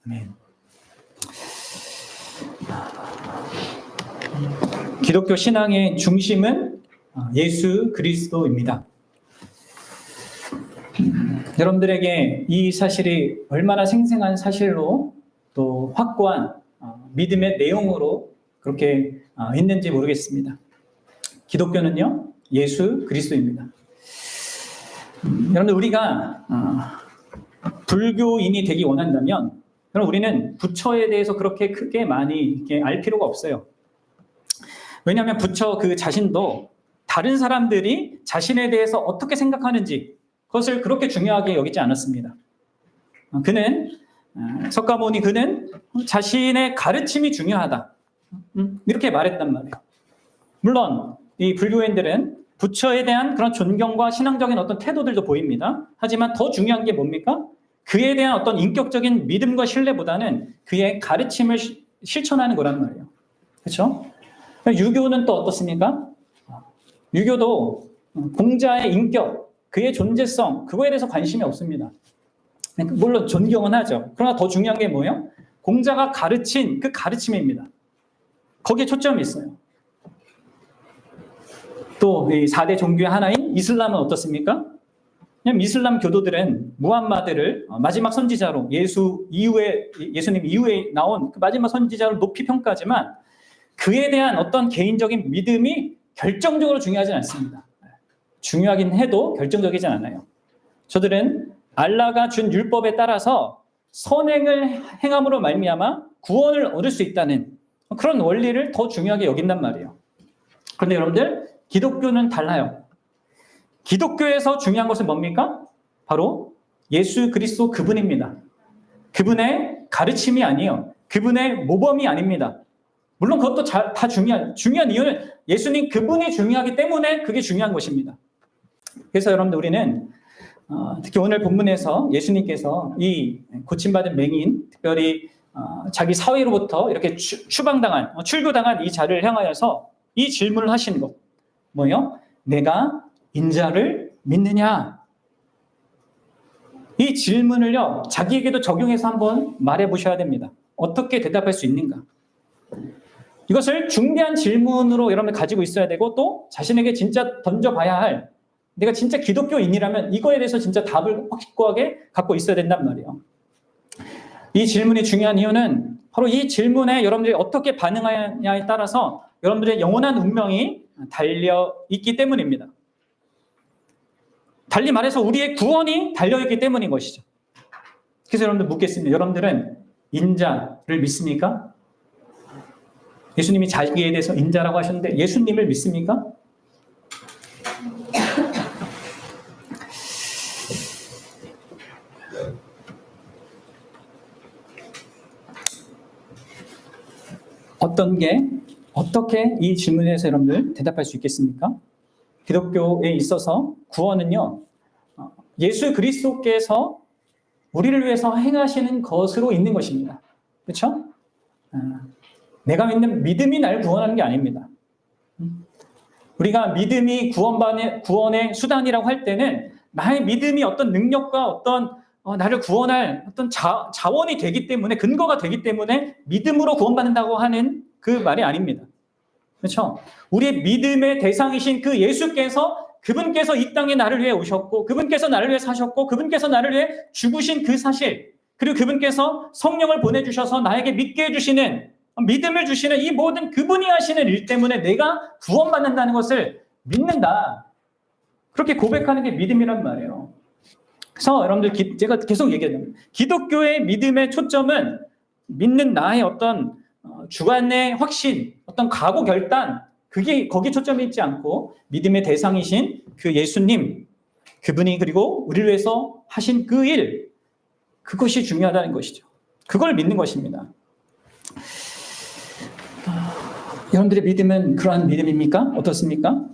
아멘. 기독교 신앙의 중심은 예수 그리스도입니다. 여러분들에게 이 사실이 얼마나 생생한 사실로 또 확고한 믿음의 내용으로 그렇게 있는지 모르겠습니다. 기독교는요, 예수 그리스도입니다. 여러분들, 우리가 불교인이 되기 원한다면, 그럼 우리는 부처에 대해서 그렇게 크게 많이 이렇게 알 필요가 없어요. 왜냐하면 부처 그 자신도 다른 사람들이 자신에 대해서 어떻게 생각하는지 그것을 그렇게 중요하게 여기지 않았습니다. 석가모니 그는 자신의 가르침이 중요하다, 이렇게 말했단 말이에요. 물론 이 불교인들은 부처에 대한 그런 존경과 신앙적인 어떤 태도들도 보입니다. 하지만 더 중요한 게 뭡니까? 그에 대한 어떤 인격적인 믿음과 신뢰보다는 그의 가르침을 실천하는 거란 말이에요. 그렇죠? 유교는 또 어떻습니까? 유교도 공자의 인격, 그의 존재성, 그거에 대해서 관심이 없습니다. 물론 존경은 하죠. 그러나 더 중요한 게 뭐예요? 공자가 가르친 그 가르침입니다. 거기에 초점이 있어요. 또 이 4대 종교의 하나인 이슬람은 어떻습니까? 그냥 이슬람 교도들은 무함마드를 마지막 선지자로 예수님 이후에 나온 그 마지막 선지자로 높이 평가하지만 그에 대한 어떤 개인적인 믿음이 결정적으로 중요하진 않습니다. 중요하긴 해도 결정적이진 않아요. 저들은 알라가 준 율법에 따라서 선행을 행함으로 말미암아 구원을 얻을 수 있다는 그런 원리를 더 중요하게 여긴단 말이에요. 그런데 여러분들, 기독교는 달라요. 기독교에서 중요한 것은 뭡니까? 바로 예수 그리스도 그분입니다. 그분의 가르침이 아니에요. 그분의 모범이 아닙니다. 물론 그것도 다 중요한 이유는 예수님 그분이 중요하기 때문에 그게 중요한 것입니다. 그래서 여러분들, 우리는 특히 오늘 본문에서 예수님께서 이 고침받은 맹인, 특별히 자기 사위로부터 이렇게 출교당한 이 자를 향하여서 이 질문을 하시는 것. 뭐요? 내가 인자를 믿느냐? 이 질문을요, 자기에게도 적용해서 한번 말해 보셔야 됩니다. 어떻게 대답할 수 있는가? 이것을 중대한 질문으로 여러분들 가지고 있어야 되고, 또 자신에게 진짜 던져봐야 할, 내가 진짜 기독교인이라면 이거에 대해서 진짜 답을 확고하게 갖고 있어야 된단 말이에요. 이 질문이 중요한 이유는 바로 이 질문에 여러분들이 어떻게 반응하냐에 따라서 여러분들의 영원한 운명이 달려있기 때문입니다. 달리 말해서 우리의 구원이 달려있기 때문인 것이죠. 그래서 여러분들 묻겠습니다. 여러분들은 인자를 믿습니까? 예수님이 자기에 대해서 인자라고 하셨는데 예수님을 믿습니까? 어떻게 이 질문에 대해서 여러분들 대답할 수 있겠습니까? 기독교에 있어서 구원은요, 예수 그리스도께서 우리를 위해서 행하시는 것으로 있는 것입니다. 그렇죠? 내가 믿는 믿음이 날 구원하는 게 아닙니다. 우리가 믿음이 구원의 수단이라고 할 때는 나의 믿음이 어떤 능력과 어떤 나를 구원할 어떤 자원이 되기 때문에, 근거가 되기 때문에 믿음으로 구원받는다고 하는 그 말이 아닙니다. 그렇죠? 우리의 믿음의 대상이신 그 예수께서, 그분께서 이 땅에 나를 위해 오셨고, 그분께서 나를 위해 사셨고, 그분께서 나를 위해 죽으신 그 사실, 그리고 그분께서 성령을 보내주셔서 나에게 믿게 해주시는, 믿음을 주시는 이 모든 그분이 하시는 일 때문에 내가 구원받는다는 것을 믿는다. 그렇게 고백하는 게 믿음이란 말이에요. 그래서 여러분들, 제가 계속 얘기하는 기독교의 믿음의 초점은 믿는 나의 어떤 주관의 확신, 어떤 각오 결단, 그게 거기에 초점이 있지 않고 믿음의 대상이신 그 예수님, 그분이 그리고 우리를 위해서 하신 그 일, 그것이 중요하다는 것이죠. 그걸 믿는 것입니다. 여러분들의 믿음은 그러한 믿음입니까? 어떻습니까?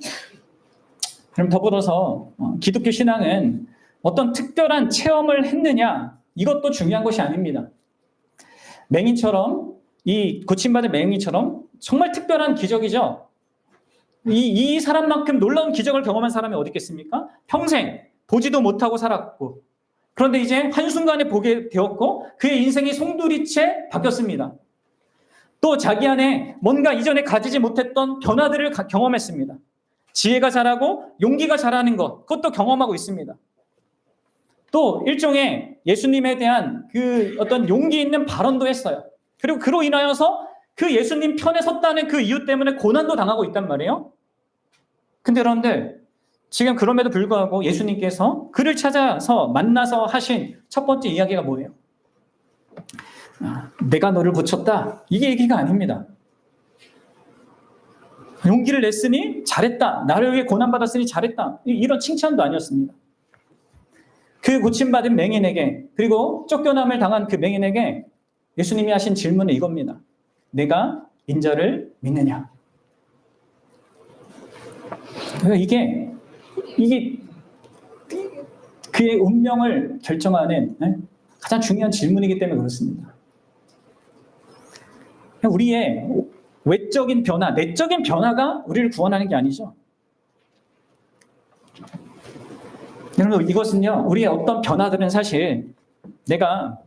그럼 더불어서 기독교 신앙은 어떤 특별한 체험을 했느냐, 이것도 중요한 것이 아닙니다. 맹인처럼, 이 고침받은 맹인처럼 정말 특별한 기적이죠. 이 사람만큼 놀라운 기적을 경험한 사람이 어디 있겠습니까? 평생 보지도 못하고 살았고, 그런데 이제 한순간에 보게 되었고 그의 인생이 송두리째 바뀌었습니다. 또 자기 안에 뭔가 이전에 가지지 못했던 변화들을 경험했습니다. 지혜가 자라고 용기가 자라는 것, 그것도 경험하고 있습니다. 또 일종의 예수님에 대한 그 어떤 용기 있는 발언도 했어요. 그리고 그로 인하여서 그 예수님 편에 섰다는 그 이유 때문에 고난도 당하고 있단 말이에요. 근데 여러분들, 지금 그럼에도 불구하고 예수님께서 그를 찾아서 만나서 하신 첫 번째 이야기가 뭐예요? 내가 너를 고쳤다. 이게 얘기가 아닙니다. 용기를 냈으니 잘했다. 나를 위해 고난받았으니 잘했다. 이런 칭찬도 아니었습니다. 그 고침받은 맹인에게, 그리고 쫓겨남을 당한 그 맹인에게 예수님이 하신 질문은 이겁니다. 내가 인자를 믿느냐? 이게 그의 운명을 결정하는 가장 중요한 질문이기 때문에 그렇습니다. 우리의 외적인 변화, 내적인 변화가 우리를 구원하는 게 아니죠. 여러분, 이것은요, 우리의 어떤 변화들은 사실 내가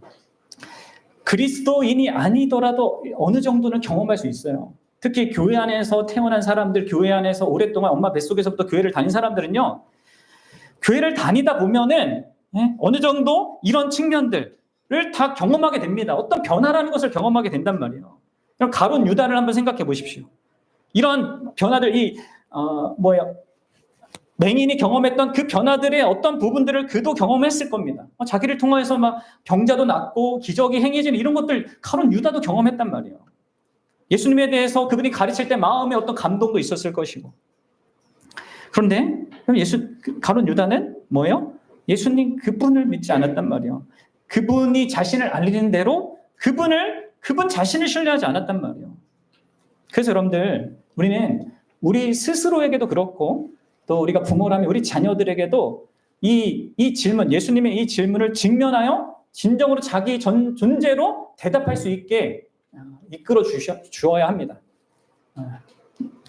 그리스도인이 아니더라도 어느 정도는 경험할 수 있어요. 특히 교회 안에서 태어난 사람들, 교회 안에서 오랫동안 엄마 뱃속에서부터 교회를 다닌 사람들은요, 교회를 다니다 보면은 어느 정도 이런 측면들을 다 경험하게 됩니다. 어떤 변화라는 것을 경험하게 된단 말이에요. 그럼 가룟 유다를 한번 생각해 보십시오. 이런 변화들, 맹인이 경험했던 그 변화들의 어떤 부분들을 그도 경험했을 겁니다. 자기를 통해서 막 병자도 낫고 기적이 행해지는 이런 것들 가룟 유다도 경험했단 말이에요. 예수님에 대해서 그분이 가르칠 때 마음에 어떤 감동도 있었을 것이고. 그런데 가룟 유다는 뭐예요? 예수님 그분을 믿지 않았단 말이에요. 그분이 자신을 알리는 대로 그분 자신을 신뢰하지 않았단 말이에요. 그래서 여러분들, 우리는 우리 스스로에게도 그렇고 또 우리가 부모라면 우리 자녀들에게도 이 질문, 예수님의 이 질문을 직면하여 진정으로 자기 존재로 대답할 수 있게 이끌어 주어야 합니다.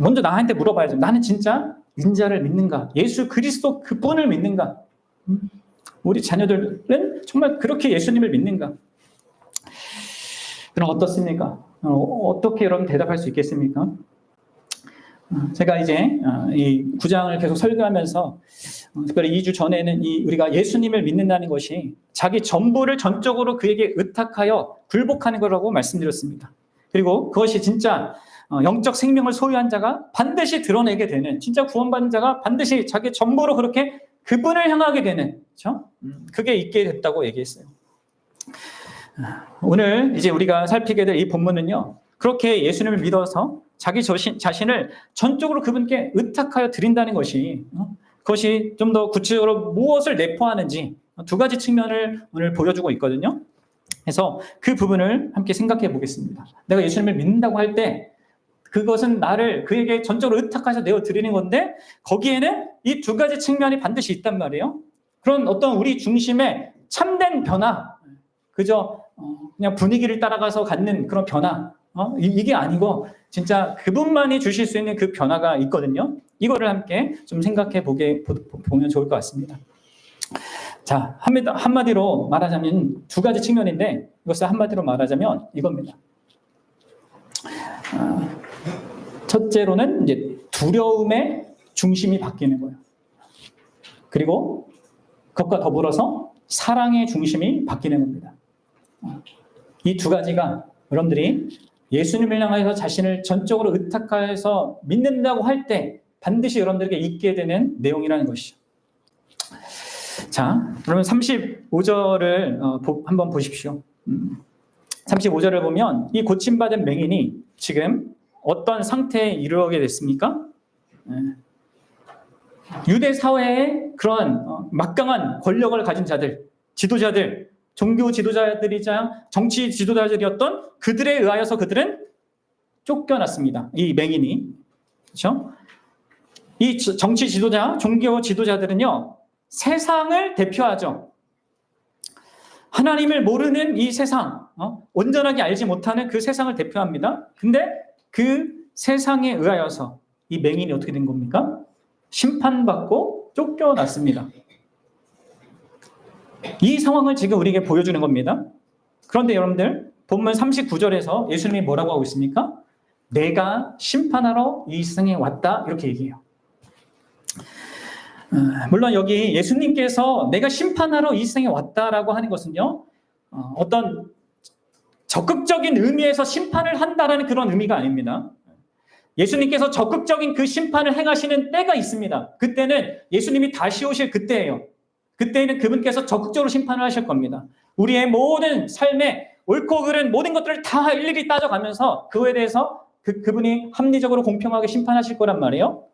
먼저 나한테 물어봐야죠. 나는 진짜 인자를 믿는가? 예수 그리스도 그분을 믿는가? 우리 자녀들은 정말 그렇게 예수님을 믿는가? 그럼 어떻습니까? 어떻게 여러분 대답할 수 있겠습니까? 제가 이제 이 9장을 계속 설교하면서 특별히 2주 전에는 우리가 예수님을 믿는다는 것이 자기 전부를 전적으로 그에게 의탁하여 굴복하는 거라고 말씀드렸습니다. 그리고 그것이 진짜 영적 생명을 소유한 자가 반드시 드러내게 되는, 진짜 구원받은 자가 반드시 자기 전부로 그렇게 그분을 향하게 되는, 그렇죠? 그게 있게 됐다고 얘기했어요. 오늘 이제 우리가 살피게 될 이 본문은요, 그렇게 예수님을 믿어서 자기 자신을 전적으로 그분께 의탁하여 드린다는 것이, 그것이 좀 더 구체적으로 무엇을 내포하는지 두 가지 측면을 오늘 보여주고 있거든요. 그래서 그 부분을 함께 생각해 보겠습니다. 내가 예수님을 믿는다고 할 때 그것은 나를 그에게 전적으로 의탁해서 내어드리는 건데, 거기에는 이 두 가지 측면이 반드시 있단 말이에요. 그런 어떤 우리 중심의 참된 변화, 그저 그냥 분위기를 따라가서 갖는 그런 변화, 이게 아니고 진짜 그분만이 주실 수 있는 그 변화가 있거든요. 이거를 함께 좀 생각해 보면 좋을 것 같습니다. 자, 한마디로 말하자면 두 가지 측면인데, 이것을 한마디로 말하자면 이겁니다. 첫째로는 이제 두려움의 중심이 바뀌는 거예요. 그리고 그것과 더불어서 사랑의 중심이 바뀌는 겁니다. 이 두 가지가 여러분들이 예수님을 향해서 자신을 전적으로 의탁해서 믿는다고 할 때 반드시 여러분들에게 있게 되는 내용이라는 것이죠. 자, 그러면 35절을 한번 보십시오. 35절을 보면 이 고침받은 맹인이 지금 어떤 상태에 이르게 됐습니까? 유대 사회의 그런 막강한 권력을 가진 자들, 지도자들, 종교 지도자들이자 정치 지도자들이었던 그들에 의하여서 그들은 쫓겨났습니다. 이 맹인이. 그렇죠? 이 정치 지도자, 종교 지도자들은요, 세상을 대표하죠. 하나님을 모르는 이 세상, 온전하게 알지 못하는 그 세상을 대표합니다. 근데 그 세상에 의하여서 이 맹인이 어떻게 된 겁니까? 심판받고 쫓겨났습니다. 이 상황을 지금 우리에게 보여주는 겁니다. 그런데 여러분들, 본문 39절에서 예수님이 뭐라고 하고 있습니까? 내가 심판하러 이 세상에 왔다, 이렇게 얘기해요. 물론 여기 예수님께서 내가 심판하러 이 세상에 왔다라고 하는 것은요, 어떤 적극적인 의미에서 심판을 한다라는 그런 의미가 아닙니다. 예수님께서 적극적인 그 심판을 행하시는 때가 있습니다. 그때는 예수님이 다시 오실 그때예요. 그때는 그분께서 적극적으로 심판을 하실 겁니다. 우리의 모든 삶에 옳고 그른 모든 것들을 다 일일이 따져가면서 그에 대해서 그분이 합리적으로 공평하게 심판하실 거란 말이에요.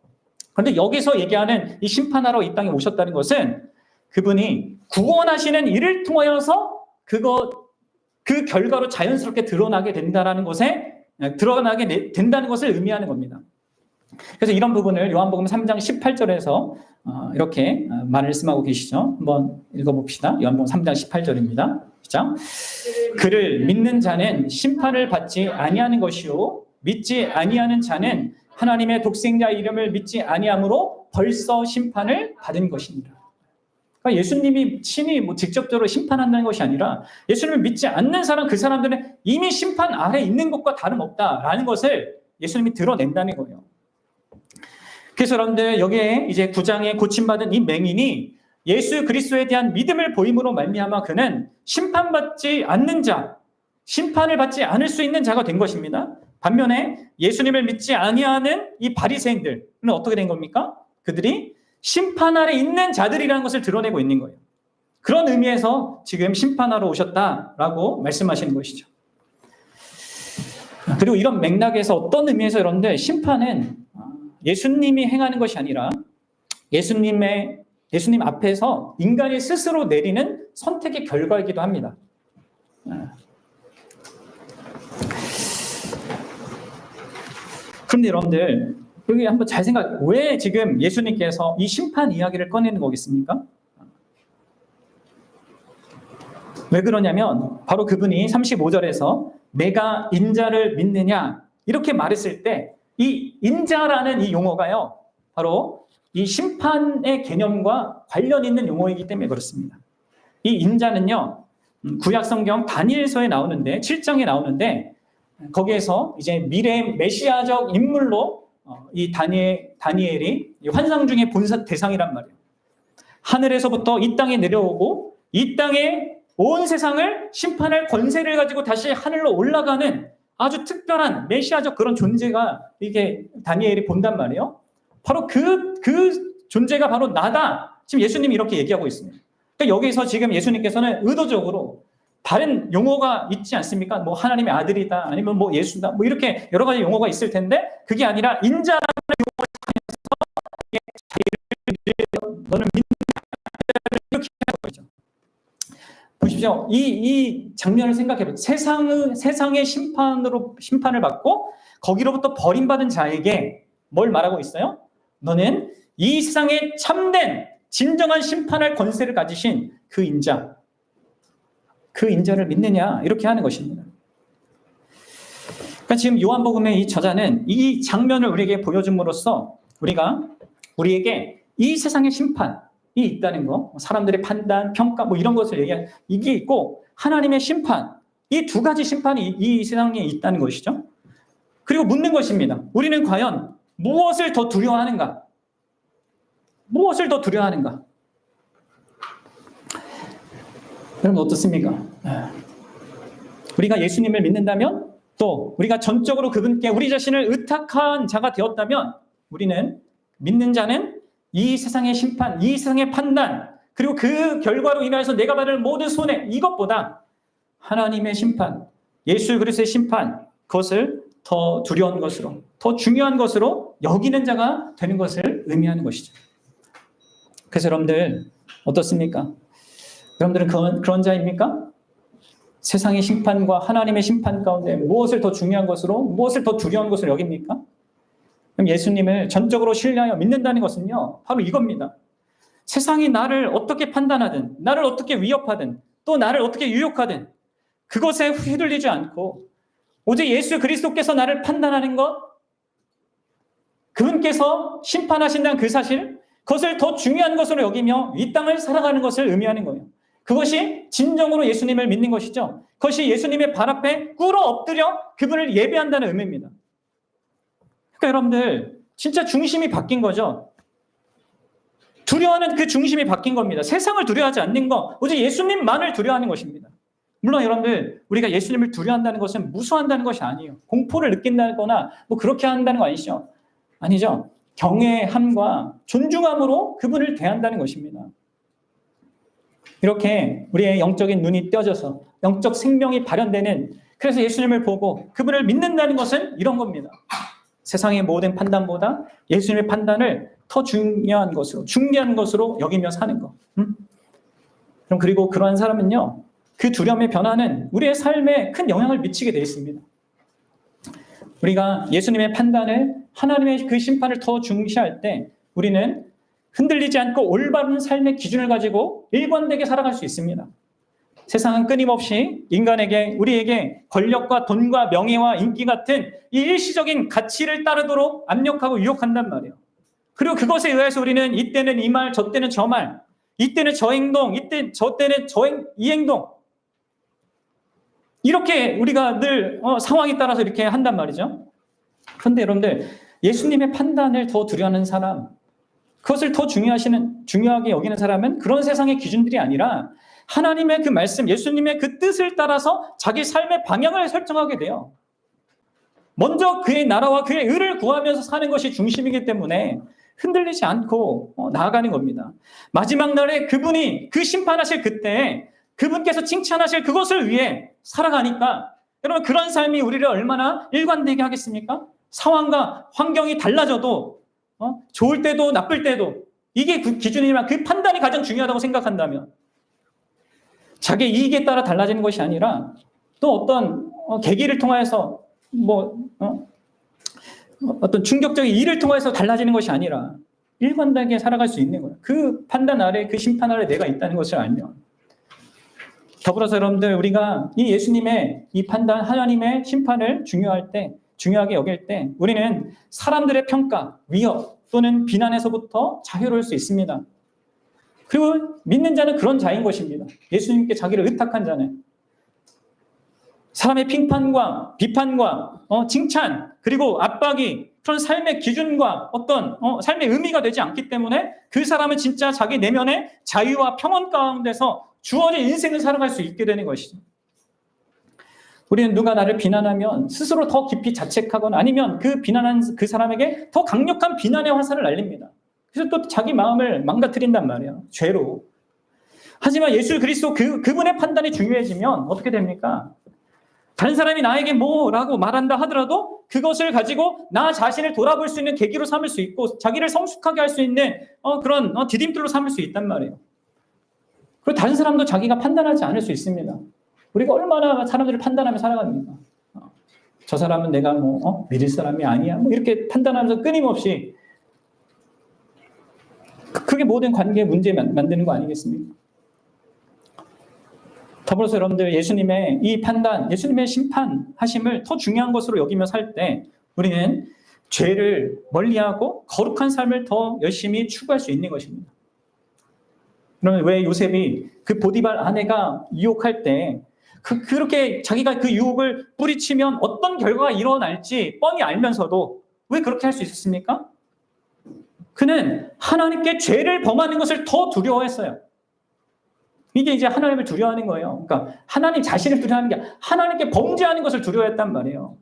그런데 여기서 얘기하는 이 심판하러 이 땅에 오셨다는 것은 그분이 구원하시는 일을 통하여서 그 결과로 자연스럽게 드러나게 된다는 것을 의미하는 겁니다. 그래서 이런 부분을 요한복음 3장 18절에서 이렇게 말씀하고 계시죠. 한번 읽어봅시다. 요한복음 3장 18절입니다. 시작. 그를 믿는 자는 심판을 받지 아니하는 것이요 믿지 아니하는 자는 하나님의 독생자 이름을 믿지 아니함으로 벌써 심판을 받은 것입니다. 그러니까 예수님이 친히 직접적으로 심판한다는 것이 아니라 예수님을 믿지 않는 그 사람들은 이미 심판 아래 있는 것과 다름없다라는 것을 예수님이 드러낸다는 거예요. 그래서 여러분들 여기에 이제 9장에 고침받은 이 맹인이 예수 그리스도에 대한 믿음을 보임으로 말미암아 그는 심판받지 않는 자, 심판을 받지 않을 수 있는 자가 된 것입니다. 반면에 예수님을 믿지 아니하는 이 바리새인들은 어떻게 된 겁니까? 그들이 심판 아래 있는 자들이라는 것을 드러내고 있는 거예요. 그런 의미에서 지금 심판하러 오셨다라고 말씀하시는 것이죠. 그리고 이런 맥락에서 어떤 의미에서 여러분들 심판은 예수님이 행하는 것이 아니라 예수님 앞에서 인간이 스스로 내리는 선택의 결과이기도 합니다. 그런데 여러분들 여기 한번 잘 왜 지금 예수님께서 이 심판 이야기를 꺼내는 거겠습니까? 왜 그러냐면 바로 그분이 35절에서 내가 인자를 믿느냐 이렇게 말했을 때 이 인자라는 이 용어가요 바로 이 심판의 개념과 관련 있는 용어이기 때문에 그렇습니다. 이 인자는요 구약 성경 다니엘서에 나오는데 7장에 나오는데 거기에서 이제 미래 메시아적 인물로 이 다니엘이 환상 중에 본 대상이란 말이에요. 하늘에서부터 이 땅에 내려오고 이 땅에 온 세상을 심판할 권세를 가지고 다시 하늘로 올라가는 아주 특별한 메시아적 그런 존재가 이게 다니엘이 본단 말이에요. 바로 그 존재가 바로 나다. 지금 예수님이 이렇게 얘기하고 있습니다. 그러니까 여기서 지금 예수님께서는 의도적으로 다른 용어가 있지 않습니까? 뭐 하나님의 아들이다, 아니면 뭐 예수다, 뭐 이렇게 여러 가지 용어가 있을 텐데 그게 아니라 인자라는 용어를 너는 믿는 이렇게 하는 거죠. 보십시오. 이 장면을 생각해보세요. 세상의 심판을 받고 거기로부터 버림받은 자에게 뭘 말하고 있어요? 너는 이 세상에 참된 진정한 심판할 권세를 가지신 그 인자를 믿느냐 이렇게 하는 것입니다. 그러니까 지금 요한복음의 이 저자는 이 장면을 우리에게 보여줌으로써 우리에게 이 세상의 심판이 있다는 거, 사람들의 판단, 평가 뭐 이런 것을 얘기하는 이게 있고 하나님의 심판, 이 두 가지 심판이 이 세상에 있다는 것이죠. 그리고 묻는 것입니다. 우리는 과연 무엇을 더 두려워하는가? 무엇을 더 두려워하는가? 여러분 어떻습니까? 우리가 예수님을 믿는다면 또 우리가 전적으로 그분께 우리 자신을 의탁한 자가 되었다면 우리는 믿는 자는 이 세상의 심판, 이 세상의 판단 그리고 그 결과로 인하여서 내가 받을 모든 손해 이것보다 하나님의 심판, 예수 그리스도의 심판 그것을 더 두려운 것으로 더 중요한 것으로 여기는 자가 되는 것을 의미하는 것이죠. 그래서 여러분들 어떻습니까? 여러분들은 그런 자입니까? 세상의 심판과 하나님의 심판 가운데 무엇을 더 중요한 것으로 무엇을 더 두려운 것으로 여깁니까? 그럼 예수님을 전적으로 신뢰하여 믿는다는 것은요 바로 이겁니다. 세상이 나를 어떻게 판단하든 나를 어떻게 위협하든 또 나를 어떻게 유혹하든 그것에 휘둘리지 않고 오직 예수 그리스도께서 나를 판단하는 것 그분께서 심판하신다는 그 사실 그것을 더 중요한 것으로 여기며 이 땅을 살아가는 것을 의미하는 거예요. 그것이 진정으로 예수님을 믿는 것이죠. 그것이 예수님의 발 앞에 꿇어 엎드려 그분을 예배한다는 의미입니다. 그러니까 여러분들 진짜 중심이 바뀐 거죠. 두려워하는 그 중심이 바뀐 겁니다. 세상을 두려워하지 않는 것, 오직 예수님만을 두려워하는 것입니다. 물론 여러분들 우리가 예수님을 두려워한다는 것은 무서워한다는 것이 아니에요. 공포를 느낀다거나 뭐 그렇게 한다는 거 아니죠. 아니죠. 경외함과 존중함으로 그분을 대한다는 것입니다. 이렇게 우리의 영적인 눈이 떼어져서 영적 생명이 발현되는, 그래서 예수님을 보고 그분을 믿는다는 것은 이런 겁니다. 세상의 모든 판단보다 예수님의 판단을 더 중요한 것으로 여기며 사는 것. 그럼 그리고 그러한 사람은요, 그 두려움의 변화는 우리의 삶에 큰 영향을 미치게 되어 있습니다. 우리가 예수님의 판단을, 하나님의 그 심판을 더 중시할 때 우리는 흔들리지 않고 올바른 삶의 기준을 가지고 일관되게 살아갈 수 있습니다. 세상은 끊임없이 우리에게 권력과 돈과 명예와 인기 같은 이 일시적인 가치를 따르도록 압력하고 유혹한단 말이에요. 그리고 그것에 의해서 우리는 이때는 이 말, 저 때는 저 말, 이때는 저 행동, 저 때는 이 행동. 이렇게 우리가 늘 상황에 따라서 이렇게 한단 말이죠. 그런데 여러분들, 예수님의 판단을 더 두려워하는 사람, 그것을 더 중요하게 여기는 사람은 그런 세상의 기준들이 아니라 하나님의 그 말씀, 예수님의 그 뜻을 따라서 자기 삶의 방향을 설정하게 돼요. 먼저 그의 나라와 그의 의를 구하면서 사는 것이 중심이기 때문에 흔들리지 않고 나아가는 겁니다. 마지막 날에 그분이 그 심판하실 그때 그분께서 칭찬하실 그것을 위해 살아가니까, 여러분 그런 삶이 우리를 얼마나 일관되게 하겠습니까? 상황과 환경이 달라져도 좋을 때도 나쁠 때도 이게 그 기준이지만 그 판단이 가장 중요하다고 생각한다면, 자기 이익에 따라 달라지는 것이 아니라 또 어떤 계기를 통해서 어떤 충격적인 일을 통해서 달라지는 것이 아니라 일관되게 살아갈 수 있는 거예요. 그 판단 아래, 그 심판 아래 내가 있다는 것을 알면. 더불어서 여러분들, 우리가 이 예수님의 이 판단, 하나님의 심판을 중요하게 여길 때 우리는 사람들의 평가, 위협 또는 비난에서부터 자유로울 수 있습니다. 그리고 믿는 자는 그런 자인 것입니다. 예수님께 자기를 의탁한 자는 사람의 핑판과 비판과 칭찬 그리고 압박이 그런 삶의 기준과 어떤 삶의 의미가 되지 않기 때문에 그 사람은 진짜 자기 내면의 자유와 평온 가운데서 주어진 인생을 살아갈 수 있게 되는 것이죠. 우리는 누가 나를 비난하면 스스로 더 깊이 자책하거나 아니면 그 비난한 그 사람에게 더 강력한 비난의 화살을 날립니다. 그래서 또 자기 마음을 망가뜨린단 말이에요. 죄로. 하지만 예수 그리스도 그분의 판단이 중요해지면 어떻게 됩니까? 다른 사람이 나에게 뭐라고 말한다 하더라도 그것을 가지고 나 자신을 돌아볼 수 있는 계기로 삼을 수 있고 자기를 성숙하게 할 수 있는 그런 디딤돌로 삼을 수 있단 말이에요. 그리고 다른 사람도 자기가 판단하지 않을 수 있습니다. 우리가 얼마나 사람들을 판단하며 살아갑니까? 저 사람은 내가 믿을 사람이 아니야. 이렇게 판단하면서 끊임없이 그게 모든 관계의 문제 만드는 거 아니겠습니까? 더불어서 여러분들, 예수님의 이 판단, 예수님의 심판하심을 더 중요한 것으로 여기며 살 때 우리는 죄를 멀리하고 거룩한 삶을 더 열심히 추구할 수 있는 것입니다. 그러면 왜 요셉이 그 보디발 아내가 유혹할 때 그렇게 자기가 그 유혹을 뿌리치면 어떤 결과가 일어날지 뻔히 알면서도 왜 그렇게 할 수 있었습니까? 그는 하나님께 죄를 범하는 것을 더 두려워했어요. 이게 이제 하나님을 두려워하는 거예요. 그러니까 하나님 자신을 두려워하는 게 아니라 하나님께 범죄하는 것을 두려워했단 말이에요.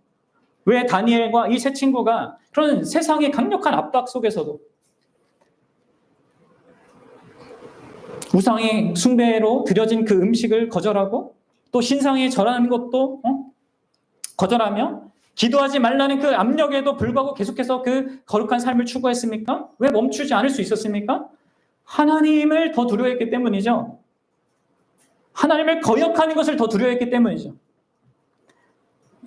왜 다니엘과 이 세 친구가 그런 세상의 강력한 압박 속에서도 우상의 숭배로 드려진 그 음식을 거절하고 또 신상에 절하는 것도 거절하며 기도하지 말라는 그 압력에도 불구하고 계속해서 그 거룩한 삶을 추구했습니까? 왜 멈추지 않을 수 있었습니까? 하나님을 더 두려워했기 때문이죠. 하나님을 거역하는 것을 더 두려워했기 때문이죠.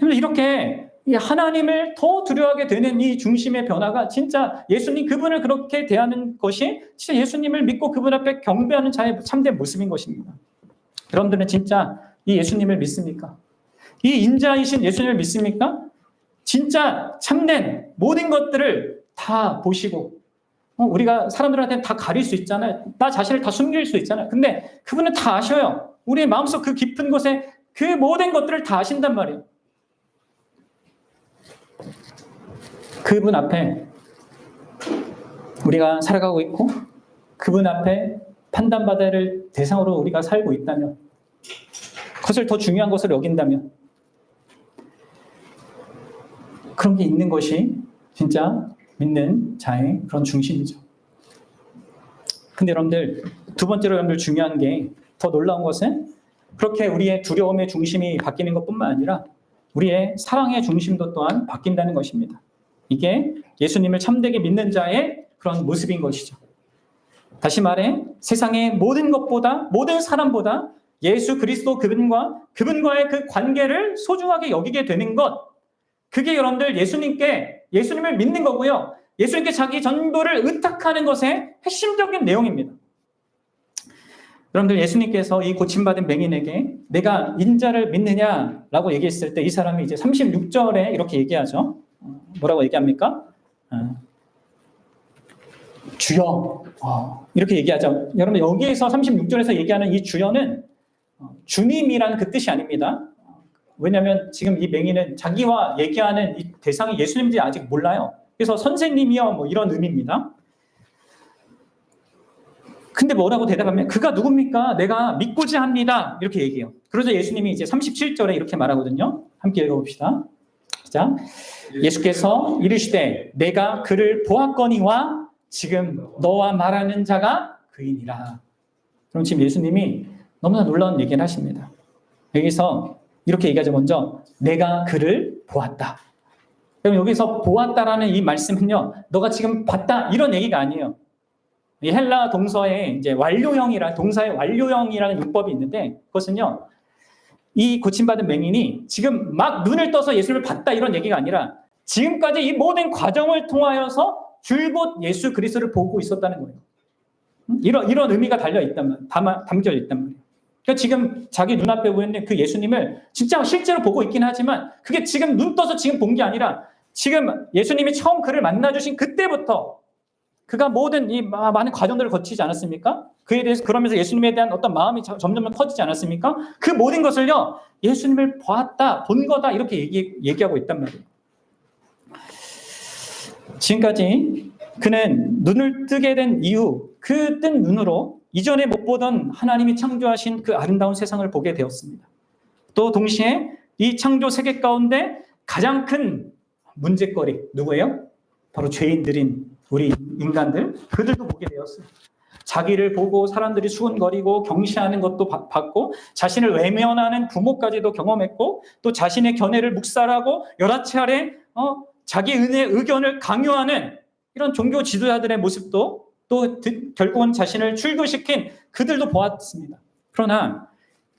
이렇게 하나님을 더 두려워하게 되는 이 중심의 변화가 진짜 예수님 그분을 그렇게 대하는 것이 진짜 예수님을 믿고 그분 앞에 경배하는 자의 참된 모습인 것입니다. 여러분들은 진짜 이 예수님을 믿습니까? 이 인자이신 예수님을 믿습니까? 진짜 참된 모든 것들을 다 보시고 우리가 사람들한테 다 가릴 수 있잖아요. 나 자신을 다 숨길 수 있잖아요. 근데 그분은 다 아셔요. 우리의 마음속 그 깊은 곳에 그 모든 것들을 다 아신단 말이에요. 그분 앞에 우리가 살아가고 있고 그분 앞에 판단받아야 할 대상으로 우리가 살고 있다면, 그것을 더 중요한 것으로 여긴다면, 그런 게 있는 것이 진짜 믿는 자의 그런 중심이죠. 근데 여러분들, 두 번째로 여러분들 중요한 게, 더 놀라운 것은 그렇게 우리의 두려움의 중심이 바뀌는 것뿐만 아니라 우리의 사랑의 중심도 또한 바뀐다는 것입니다. 이게 예수님을 참되게 믿는 자의 그런 모습인 것이죠. 다시 말해 세상의 모든 것보다, 모든 사람보다 예수 그리스도 그분과의 그 관계를 소중하게 여기게 되는 것, 그게 여러분들 예수님을 믿는 거고요. 예수님께 자기 전부를 의탁하는 것의 핵심적인 내용입니다. 여러분들, 예수님께서 이 고침받은 맹인에게 내가 인자를 믿느냐라고 얘기했을 때 이 사람이 이제 36절에 이렇게 얘기하죠. 뭐라고 얘기합니까? 주여, 이렇게 얘기하죠. 여러분, 여기에서 36절에서 얘기하는 이 주여는 주님이라는 그 뜻이 아닙니다. 왜냐하면 지금 이 맹인은 자기와 얘기하는 이 대상이 예수님인지 아직 몰라요. 그래서 선생님이요 뭐 이런 의미입니다. 근데 뭐라고 대답하면 그가 누굽니까? 내가 믿고자 합니다. 이렇게 얘기해요. 그러자 예수님이 이제 37절에 이렇게 말하거든요. 함께 읽어봅시다. 자, 예수께서 이르시되 내가 그를 보았거니와 지금 너와 말하는 자가 그이니라. 그럼 지금 예수님이 너무나 놀라운 얘기를 하십니다. 여기서 이렇게 얘기하죠. 먼저 내가 그를 보았다. 그럼 여기서 보았다라는 이 말씀은요, 너가 지금 봤다 이런 얘기가 아니에요. 이 헬라 동서에 이제 동사의 완료형이라는 문법이 있는데, 그것은요, 이 고침받은 맹인이 지금 막 눈을 떠서 예수를 봤다 이런 얘기가 아니라 지금까지 이 모든 과정을 통하여서 줄곧 예수 그리스도를 보고 있었다는 거예요. 이런 의미가 담겨 있단 말이에요. 그러니까 지금 자기 눈앞에 보이는 그 예수님을 진짜 실제로 보고 있긴 하지만 그게 지금 눈 떠서 지금 본 게 아니라 지금 예수님이 처음 그를 만나주신 그때부터 그가 모든 이 많은 과정들을 거치지 않았습니까? 그에 대해서 그러면서 예수님에 대한 어떤 마음이 점점 커지지 않았습니까? 그 모든 것을요, 예수님을 보았다, 본 거다 이렇게 얘기하고 있단 말이에요. 지금까지 그는 눈을 뜨게 된 이후 그 뜬 눈으로 이전에 못 보던 하나님이 창조하신 그 아름다운 세상을 보게 되었습니다. 또 동시에 이 창조 세계 가운데 가장 큰 문제거리 누구예요? 바로 죄인들인 우리 인간들, 그들도 보게 되었어요. 자기를 보고 사람들이 수군거리고 경시하는 것도 봤고, 자신을 외면하는 부모까지도 경험했고, 또 자신의 견해를 묵살하고 여러 차례 자기 의견을 강요하는 이런 종교 지도자들의 모습도 또 결국은 자신을 출교시킨 그들도 보았습니다. 그러나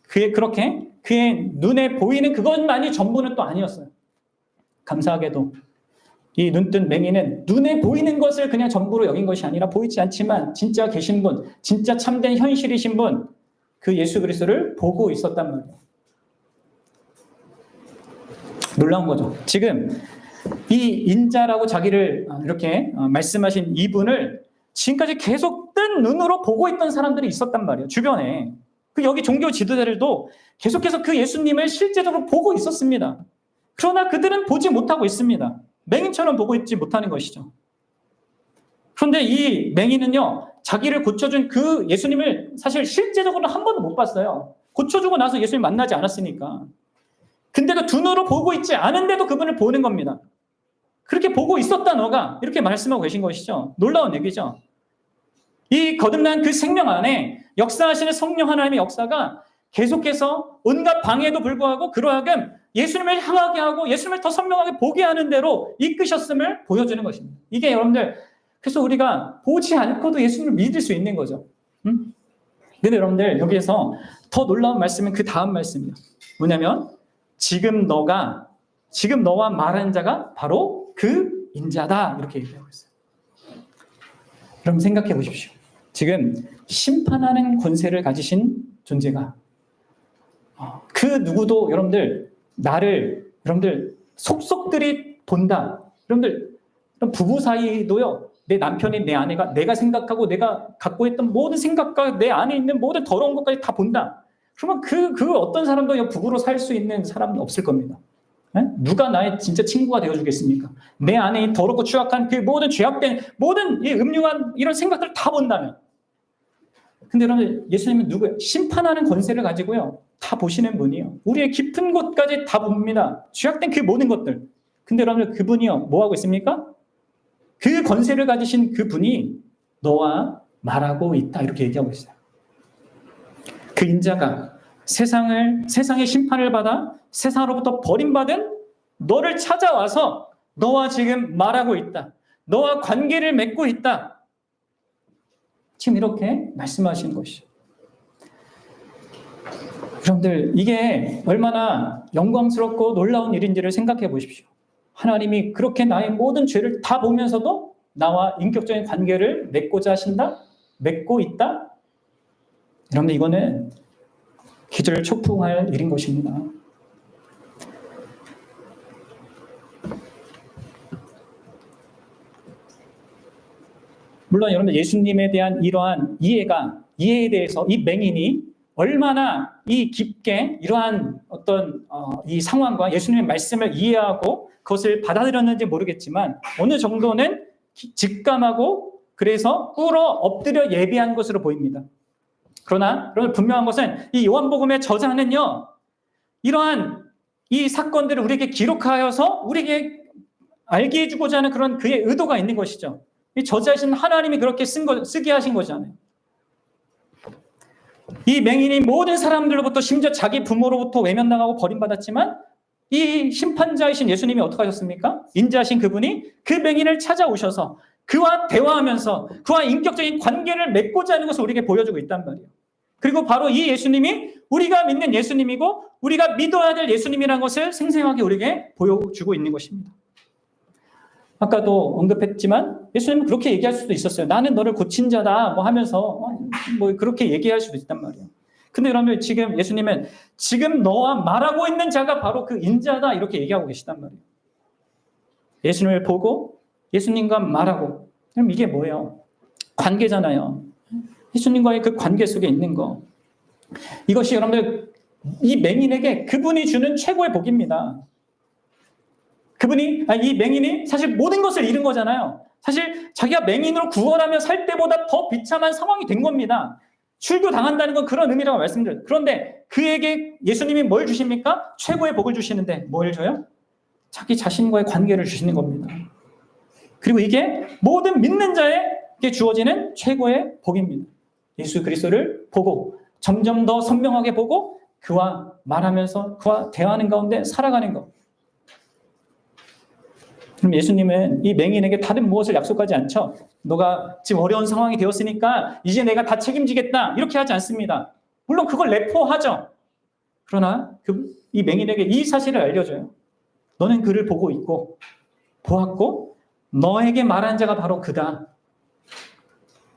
그렇게 그의 눈에 보이는 그것만이 전부는 또 아니었어요. 감사하게도 이 눈뜬 맹인은 눈에 보이는 것을 그냥 전부로 여긴 것이 아니라 보이지 않지만 진짜 계신 분, 진짜 참된 현실이신 분, 그 예수 그리스도를 보고 있었단 말이에요. 놀라운 거죠. 지금 이 인자라고 자기를 이렇게 말씀하신 이분을 지금까지 계속 뜬 눈으로 보고 있던 사람들이 있었단 말이에요. 주변에. 여기 종교 지도자들도 계속해서 그 예수님을 실제적으로 보고 있었습니다. 그러나 그들은 보지 못하고 있습니다. 맹인처럼 보고 있지 못하는 것이죠. 그런데 이 맹인은요, 자기를 고쳐준 그 예수님을 사실 실제적으로 한 번도 못 봤어요. 고쳐주고 나서 예수님 만나지 않았으니까. 근데도 두 눈으로 보고 있지 않은데도 그분을 보는 겁니다. 그렇게 보고 있었다 너가, 이렇게 말씀하고 계신 것이죠. 놀라운 얘기죠. 이 거듭난 그 생명 안에 역사하시는 성령 하나님의 역사가 계속해서 온갖 방해에도 불구하고 그러하금 예수님을 향하게 하고 예수님을 더 선명하게 보게 하는 대로 이끄셨음을 보여주는 것입니다. 이게 여러분들, 그래서 우리가 보지 않고도 예수님을 믿을 수 있는 거죠. 근데 여러분들, 여기에서 더 놀라운 말씀은 그 다음 말씀이에요. 뭐냐면 지금 너와 말하는 자가 바로 그 인자다, 이렇게 얘기하고 있어요. 여러분 생각해 보십시오. 지금 심판하는 권세를 가지신 존재가 그 누구도 여러분들 속속들이 본다. 여러분들 부부 사이도요, 내 남편이 내 아내가 내가 생각하고 내가 갖고 있던 모든 생각과 내 안에 있는 모든 더러운 것까지 다 본다. 그러면 그 어떤 사람도 북으로 살 수 있는 사람은 없을 겁니다. 네? 누가 나의 진짜 친구가 되어주겠습니까? 내 안에 이 더럽고 추악한 그 모든 죄악된 모든 이 음흉한 이런 생각들을 다 본다면. 근데 여러분, 예수님은 누구예요? 심판하는 권세를 가지고요. 다 보시는 분이에요. 우리의 깊은 곳까지 다 봅니다. 죄악된 그 모든 것들. 근데 여러분, 그분이요. 뭐 하고 있습니까? 그 권세를 가지신 그분이 너와 말하고 있다. 이렇게 얘기하고 있어요. 그 인자가 세상의 심판을 받아 세상으로부터 버림받은 너를 찾아와서 너와 지금 말하고 있다. 너와 관계를 맺고 있다. 지금 이렇게 말씀하시는 것이죠. 여러분들, 이게 얼마나 영광스럽고 놀라운 일인지를 생각해 보십시오. 하나님이 그렇게 나의 모든 죄를 다 보면서도 나와 인격적인 관계를 맺고자 하신다? 맺고 있다? 여러분들, 이거는 기절을 촉풍할 일인 것입니다. 물론 여러분들, 예수님에 대한 이러한 이해에 대해서 이 맹인이 얼마나 이 깊게 이러한 어떤 이 상황과 예수님의 말씀을 이해하고 그것을 받아들였는지 모르겠지만 어느 정도는 직감하고 그래서 꿇어 엎드려 예배한 것으로 보입니다. 그러나 여러분, 분명한 것은 이 요한복음의 저자는요, 이러한 이 사건들을 우리에게 기록하여서 우리에게 알게 해주고자 하는 그런 그의 의도가 있는 것이죠. 이 저자이신 하나님이 그렇게 쓰게 하신 거잖아요. 이 맹인이 모든 사람들로부터 심지어 자기 부모로부터 외면당하고 버림받았지만 이 심판자이신 예수님이 어떻게 하셨습니까? 인자하신 그분이 그 맹인을 찾아오셔서 그와 대화하면서 그와 인격적인 관계를 맺고자 하는 것을 우리에게 보여주고 있단 말이에요. 그리고 바로 이 예수님이 우리가 믿는 예수님이고 우리가 믿어야 될 예수님이라는 것을 생생하게 우리에게 보여주고 있는 것입니다. 아까도 언급했지만 예수님은 그렇게 얘기할 수도 있었어요. 나는 너를 고친 자다 뭐 하면서 뭐 그렇게 얘기할 수도 있단 말이에요. 근데 그러면 지금 예수님은 지금 너와 말하고 있는 자가 바로 그 인자다 이렇게 얘기하고 계시단 말이에요. 예수님을 보고 예수님과 말하고, 그럼 이게 뭐예요? 관계잖아요. 예수님과의 그 관계 속에 있는 거. 이것이 여러분들 이 맹인에게 그분이 주는 최고의 복입니다. 이 맹인이 사실 모든 것을 잃은 거잖아요. 사실 자기가 맹인으로 구원하며 살 때보다 더 비참한 상황이 된 겁니다. 출교당한다는 건 그런 의미라고 말씀드려요. 그런데 그에게 예수님이 뭘 주십니까? 최고의 복을 주시는데 뭘 줘요? 자기 자신과의 관계를 주시는 겁니다. 그리고 이게 모든 믿는 자에게 주어지는 최고의 복입니다. 예수 그리스도를 보고 점점 더 선명하게 보고 그와 말하면서 그와 대화하는 가운데 살아가는 것. 그럼 예수님은 이 맹인에게 다른 무엇을 약속하지 않죠? 너가 지금 어려운 상황이 되었으니까 이제 내가 다 책임지겠다 이렇게 하지 않습니다. 물론 그걸 내포하죠. 그러나 이 맹인에게 이 사실을 알려줘요. 너는 그를 보고 있고 보았고 너에게 말한 자가 바로 그다.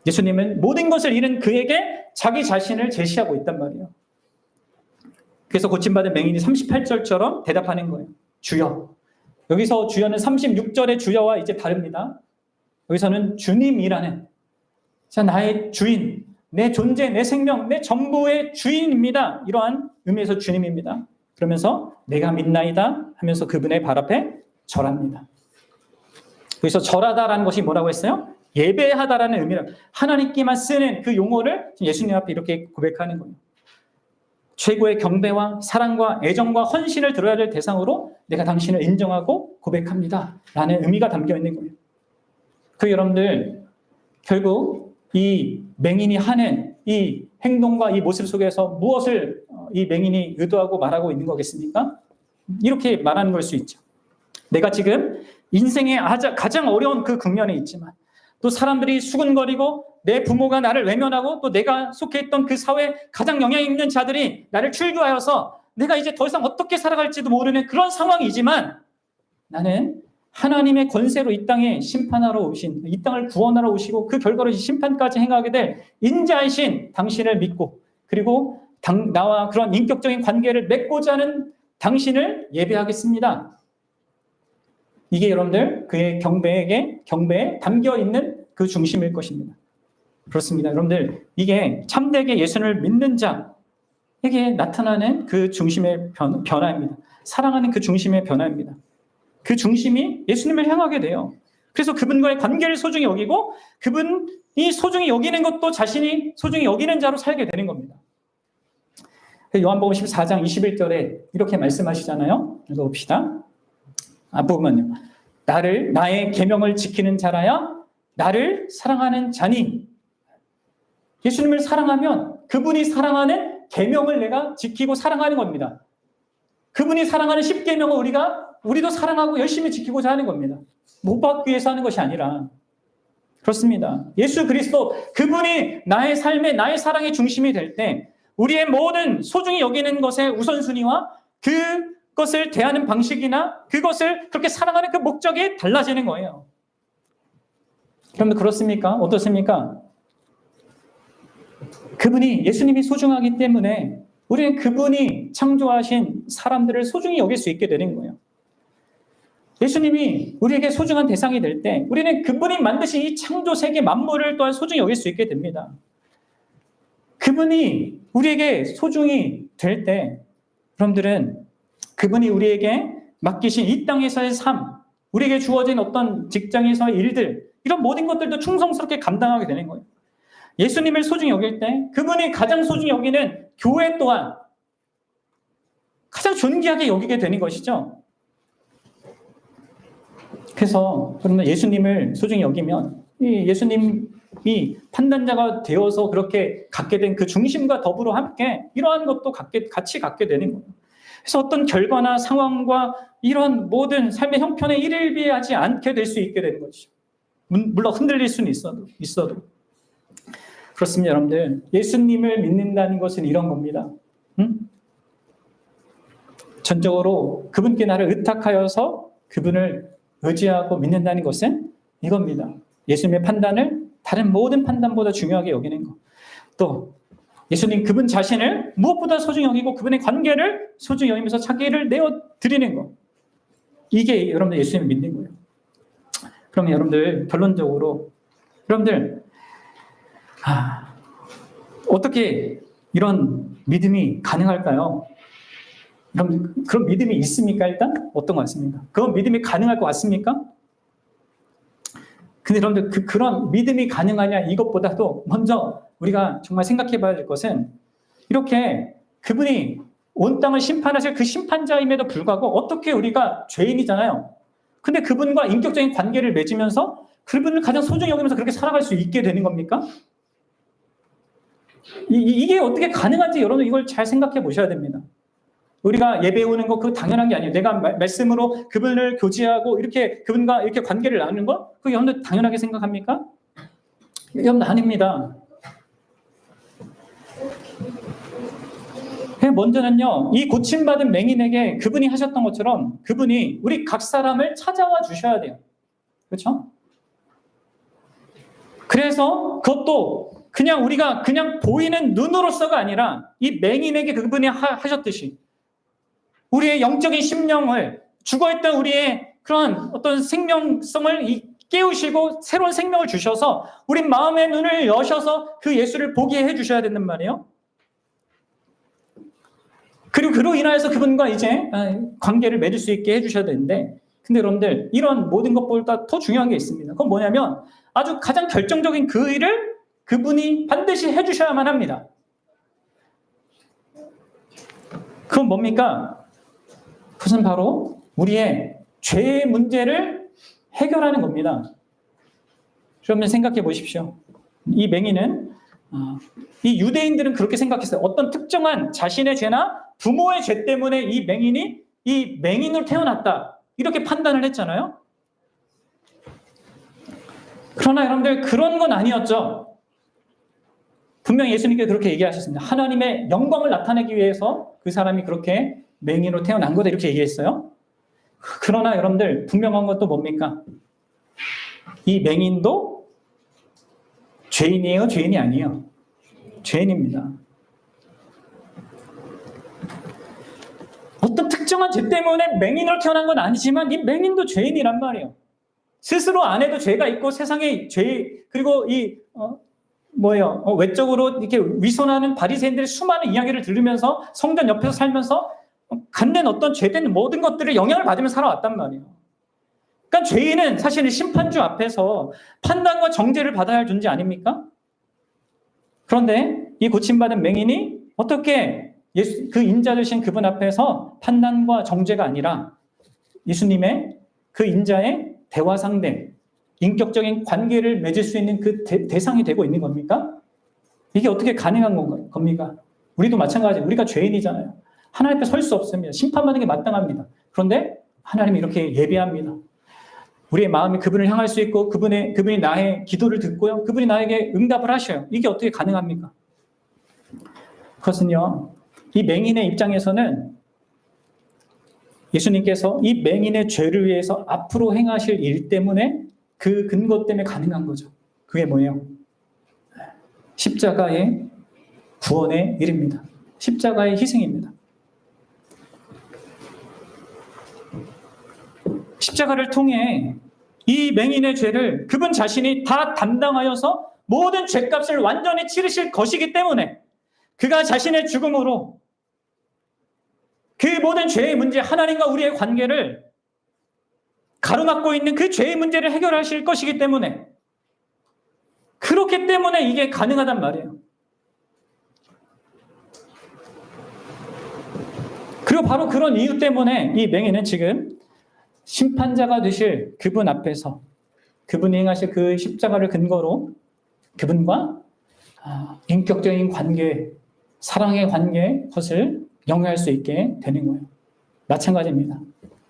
예수님은 모든 것을 잃은 그에게 자기 자신을 제시하고 있단 말이에요. 그래서 고침받은 맹인이 38절처럼 대답하는 거예요. 주여. 여기서 주여는 36절의 주여와 이제 다릅니다. 여기서는 주님이라는, 자, 나의 주인, 내 존재, 내 생명, 내 전부의 주인입니다. 이러한 의미에서 주님입니다. 그러면서 내가 믿나이다 하면서 그분의 발 앞에 절합니다. 여기서 절하다라는 것이 뭐라고 했어요? 예배하다라는 의미로 하나님께만 쓰는 그 용어를 예수님 앞에 이렇게 고백하는 거예요. 최고의 경배와 사랑과 애정과 헌신을 들어야 될 대상으로 내가 당신을 인정하고 고백합니다 라는 의미가 담겨 있는 거예요. 그 여러분들, 결국 이 맹인이 하는 이 행동과 이 모습 속에서 무엇을 이 맹인이 의도하고 말하고 있는 거겠습니까? 이렇게 말하는 걸 수 있죠. 내가 지금 인생의 가장 어려운 그 국면에 있지만 또 사람들이 수군거리고 내 부모가 나를 외면하고 또 내가 속해 있던 그 사회에 가장 영향 있는 자들이 나를 출교하여서 내가 이제 더 이상 어떻게 살아갈지도 모르는 그런 상황이지만 나는 하나님의 권세로 이 땅에 심판하러 오신, 이 땅을 구원하러 오시고 그 결과로 심판까지 행하게 될 인자이신 당신을 믿고 그리고 나와 그런 인격적인 관계를 맺고자 하는 당신을 예배하겠습니다. 이게 여러분들 그의 경배에 담겨 있는 그 중심일 것입니다. 그렇습니다. 여러분들, 이게 참되게 예수를 믿는 자에게 나타나는 그 중심의 변화입니다. 사랑하는 그 중심의 변화입니다. 그 중심이 예수님을 향하게 돼요. 그래서 그분과의 관계를 소중히 여기고 그분이 소중히 여기는 것도 자신이 소중히 여기는 자로 살게 되는 겁니다. 요한복음 14장 21절에 이렇게 말씀하시잖아요. 읽어봅시다. 앞부분만요. 나의 계명을 지키는 자라야 나를 사랑하는 자니. 예수님을 사랑하면 그분이 사랑하는 계명을 내가 지키고 사랑하는 겁니다. 그분이 사랑하는 10계명을 우리도 사랑하고 열심히 지키고자 하는 겁니다. 못 받기 위해서 하는 것이 아니라. 그렇습니다. 예수 그리스도, 그분이 나의 삶의, 나의 사랑의 중심이 될 때 우리의 모든 소중히 여기는 것의 우선순위와 그것을 대하는 방식이나 그것을 그렇게 사랑하는 그 목적이 달라지는 거예요. 여러분들 그렇습니까? 어떻습니까? 그분이, 예수님이 소중하기 때문에 우리는 그분이 창조하신 사람들을 소중히 여길 수 있게 되는 거예요. 예수님이 우리에게 소중한 대상이 될 때 우리는 그분이 만드신 이 창조 세계 만물을 또한 소중히 여길 수 있게 됩니다. 그분이 우리에게 소중히 될 때 여러분들은 그분이 우리에게 맡기신 이 땅에서의 삶, 우리에게 주어진 어떤 직장에서의 일들, 이런 모든 것들도 충성스럽게 감당하게 되는 거예요. 예수님을 소중히 여길 때 그분이 가장 소중히 여기는 교회 또한 가장 존귀하게 여기게 되는 것이죠. 그래서 그러면 예수님을 소중히 여기면 이 예수님이 판단자가 되어서 그렇게 갖게 된 그 중심과 더불어 함께 이러한 것도 같이 갖게 되는 거예요. 그래서 어떤 결과나 상황과 이런 모든 삶의 형편에 일일비하지 않게 될 수 있게 되는 것이죠. 물론 흔들릴 수는 있어도. 그렇습니다, 여러분들. 예수님을 믿는다는 것은 이런 겁니다. 전적으로 그분께 나를 의탁하여서 그분을 의지하고 믿는다는 것은 이겁니다. 예수님의 판단을 다른 모든 판단보다 중요하게 여기는 것. 또 예수님 그분 자신을 무엇보다 소중히 여기고 그분의 관계를 소중히 여기면서 자기를 내어드리는 것. 이게 여러분들 예수님을 믿는 거예요. 그러면 여러분들 결론적으로 여러분들 어떻게 이런 믿음이 가능할까요? 여러분 그런 믿음이 있습니까? 일단 어떤 것 같습니까? 그런 믿음이 가능할 것 같습니까? 근데 여러분들 그런 믿음이 가능하냐 이것보다도 먼저 우리가 정말 생각해 봐야 될 것은 이렇게 그분이 온 땅을 심판하실 그 심판자임에도 불구하고 어떻게 우리가 죄인이잖아요. 근데 그분과 인격적인 관계를 맺으면서 그분을 가장 소중히 여기면서 그렇게 살아갈 수 있게 되는 겁니까? 이게 어떻게 가능한지 여러분 이걸 잘 생각해 보셔야 됩니다. 우리가 예배 오는 거 그거 당연한 게 아니에요. 내가 말씀으로 그분을 교제하고 이렇게 그분과 이렇게 관계를 나누는 거 그거 여러분들 당연하게 생각합니까? 여러분 아닙니다. 먼저는요, 이 고침받은 맹인에게 그분이 하셨던 것처럼 그분이 우리 각 사람을 찾아와 주셔야 돼요. 그렇죠? 그래서 그것도 그냥 우리가 그냥 보이는 눈으로서가 아니라 이 맹인에게 그분이 하셨듯이 우리의 영적인 심령을 죽어있던 우리의 그런 어떤 생명성을 깨우시고 새로운 생명을 주셔서 우리 마음의 눈을 여셔서 그 예수를 보게 해주셔야 된단 말이에요. 그리고 그로 인하여서 그분과 이제 관계를 맺을 수 있게 해주셔야 되는데 근데 여러분들 이런 모든 것보다 더 중요한 게 있습니다. 그건 뭐냐면 아주 가장 결정적인 그 일을 그분이 반드시 해주셔야만 합니다. 그건 뭡니까? 그것은 바로 우리의 죄의 문제를 해결하는 겁니다. 여러분 생각해 보십시오. 이 맹인은 이 유대인들은 그렇게 생각했어요. 어떤 특정한 자신의 죄나 부모의 죄 때문에 이 맹인이 이 맹인으로 태어났다. 이렇게 판단을 했잖아요. 그러나 여러분들 그런 건 아니었죠. 분명히 예수님께 그렇게 얘기하셨습니다. 하나님의 영광을 나타내기 위해서 그 사람이 그렇게 맹인으로 태어난 거다 이렇게 얘기했어요. 그러나 여러분들 분명한 것도 뭡니까? 이 맹인도 죄인이에요? 죄인이 아니에요? 죄인입니다. 어떤 특정한 죄 때문에 맹인으로 태어난 건 아니지만 이 맹인도 죄인이란 말이에요. 스스로 안 해도 죄가 있고 세상에 그리고 외적으로 이렇게 위선하는 바리새인들의 수많은 이야기를 들으면서 성전 옆에서 살면서 갖는 어떤 죄된 모든 것들을 영향을 받으며 살아왔단 말이에요. 그러니까 죄인은 사실은 심판주 앞에서 판단과 정죄를 받아야 할 존재 아닙니까? 그런데 이 고침받은 맹인이 어떻게 그 인자 되신 그분 앞에서 판단과 정죄가 아니라 예수님의 그 인자의 대화 상대, 인격적인 관계를 맺을 수 있는 그 대상이 되고 있는 겁니까? 이게 어떻게 가능한 겁니까? 우리도 마찬가지예요. 우리가 죄인이잖아요. 하나님 앞에 설 수 없습니다. 심판받는 게 마땅합니다. 그런데 하나님이 이렇게 예배합니다. 우리의 마음이 그분을 향할 수 있고 그분이 나의 기도를 듣고요. 그분이 나에게 응답을 하셔요. 이게 어떻게 가능합니까? 그것은요. 이 맹인의 입장에서는 예수님께서 이 맹인의 죄를 위해서 앞으로 행하실 일 때문에 그 근거 때문에 가능한 거죠. 그게 뭐예요? 십자가의 구원의 일입니다. 십자가의 희생입니다. 십자가를 통해 이 맹인의 죄를 그분 자신이 다 담당하여서 모든 죄값을 완전히 치르실 것이기 때문에 그가 자신의 죽음으로 그 모든 죄의 문제, 하나님과 우리의 관계를 가로막고 있는 그 죄의 문제를 해결하실 것이기 때문에 그렇기 때문에 이게 가능하단 말이에요. 그리고 바로 그런 이유 때문에 이 맹인은 지금 심판자가 되실 그분 앞에서 그분이 행하실 그 십자가를 근거로 그분과 인격적인 관계, 사랑의 관계 것을 영위할 수 있게 되는 거예요. 마찬가지입니다.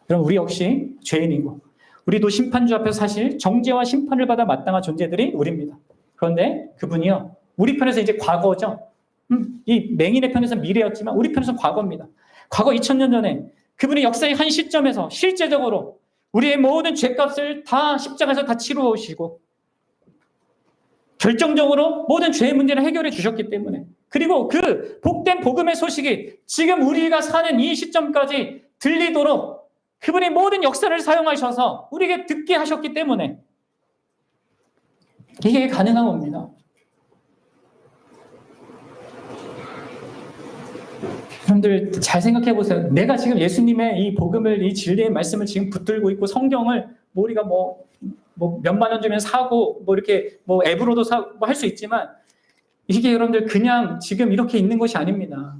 여러분 우리 역시 죄인이고 우리도 심판주 앞에서 사실 정죄와 심판을 받아 마땅한 존재들이 우리입니다. 그런데 그분이요. 우리 편에서 이제 과거죠. 이 맹인의 편에서 미래였지만 우리 편에서 과거입니다. 과거 2000년 전에 그분이 역사의 한 시점에서 실제적으로 우리의 모든 죄값을 다 십자가에서 다 치루시고 결정적으로 모든 죄의 문제를 해결해 주셨기 때문에 그리고 그 복된 복음의 소식이 지금 우리가 사는 이 시점까지 들리도록 그분이 모든 역사를 사용하셔서 우리에게 듣게 하셨기 때문에 이게 가능한 겁니다. 여러분들 잘 생각해 보세요. 내가 지금 예수님의 이 복음을, 이 진리의 말씀을 지금 붙들고 있고 성경을 우리가 몇만 원 주면 사고 이렇게 앱으로도 사고 할 수 있지만 이게 여러분들 그냥 지금 이렇게 있는 것이 아닙니다.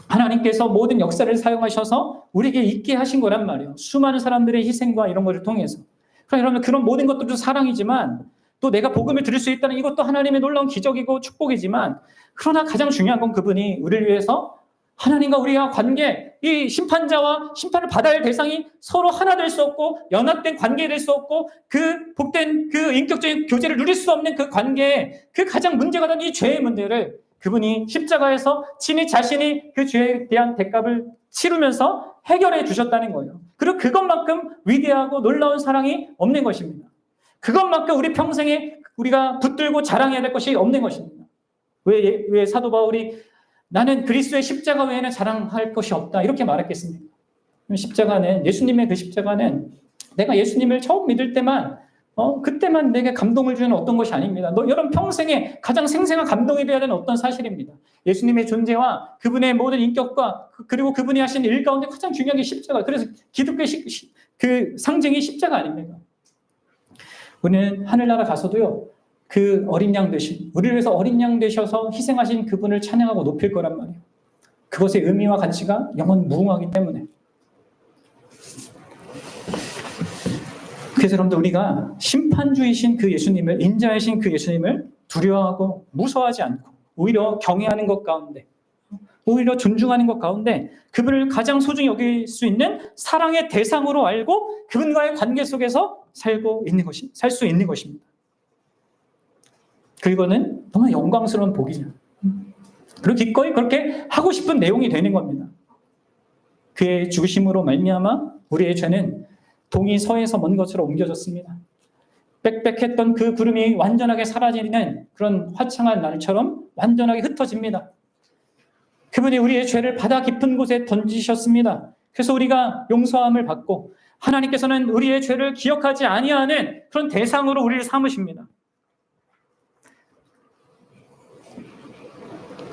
하나님께서 모든 역사를 사용하셔서 우리에게 있게 하신 거란 말이에요. 수많은 사람들의 희생과 이런 것을 통해서. 그러니까 여러분 그런 모든 것들도 사랑이지만 또 내가 복음을 들을 수 있다는 이것도 하나님의 놀라운 기적이고 축복이지만 그러나 가장 중요한 건 그분이 우리를 위해서 하나님과 우리와 관계, 이 심판자와 심판을 받아야 할 대상이 서로 하나 될 수 없고 연합된 관계가 될 수 없고 그 복된 그 인격적인 교제를 누릴 수 없는 그 관계에 그 가장 문제가 된 이 죄의 문제를 그분이 십자가에서 친히 자신이 그 죄에 대한 대값을 치르면서 해결해 주셨다는 거예요. 그리고 그것만큼 위대하고 놀라운 사랑이 없는 것입니다. 그것만큼 우리 평생에 우리가 붙들고 자랑해야 될 것이 없는 것입니다. 왜 사도 바울이 나는 그리스도의 십자가 외에는 자랑할 것이 없다 이렇게 말했겠습니까? 십자가는 예수님의 그 십자가는 내가 예수님을 처음 믿을 때만 그때만 내게 감동을 주는 어떤 것이 아닙니다. 여러분 평생에 가장 생생한 감동이 되어야 되는 어떤 사실입니다. 예수님의 존재와 그분의 모든 인격과 그리고 그분이 하신 일 가운데 가장 중요한 게 십자가. 그래서 기독교의 그 상징이 십자가 아닙니까? 우리는 하늘나라 가서도요. 그 어린 양 되신 우리를 위해서 어린 양 되셔서 희생하신 그분을 찬양하고 높일 거란 말이에요. 그것의 의미와 가치가 영원 무궁하기 때문에. 그래서 여러분들 우리가 심판주이신 그 예수님을 인자이신 그 예수님을 두려워하고 무서워하지 않고 오히려 경외하는 것 가운데 오히려 존중하는 것 가운데 그분을 가장 소중히 여길 수 있는 사랑의 대상으로 알고 그분과의 관계 속에서 살 수 있는 것입니다. 그리고는 너무 영광스러운 복이죠. 그리고 기꺼이 그렇게 하고 싶은 내용이 되는 겁니다. 그의 죽으심으로 말미암아 우리의 죄는 동이 서에서 먼 것으로 옮겨졌습니다. 빽빽했던 그 구름이 완전하게 사라지는 그런 화창한 날처럼 완전하게 흩어집니다. 그분이 우리의 죄를 바다 깊은 곳에 던지셨습니다. 그래서 우리가 용서함을 받고 하나님께서는 우리의 죄를 기억하지 아니하는 그런 대상으로 우리를 삼으십니다.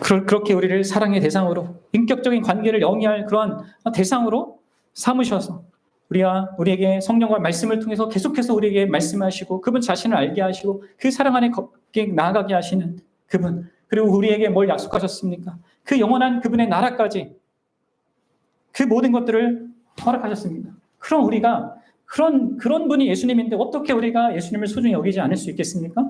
그렇게 우리를 사랑의 대상으로, 인격적인 관계를 영위할 그런 대상으로 삼으셔서 우리에게 성령과 말씀을 통해서 계속해서 우리에게 말씀하시고 그분 자신을 알게 하시고 그 사랑 안에 나아가게 하시는 그분, 그리고 우리에게 뭘 약속하셨습니까? 그 영원한 그분의 나라까지, 그 모든 것들을 허락하셨습니다. 그럼 우리가 그런 분이 예수님인데 어떻게 우리가 예수님을 소중히 여기지 않을 수 있겠습니까?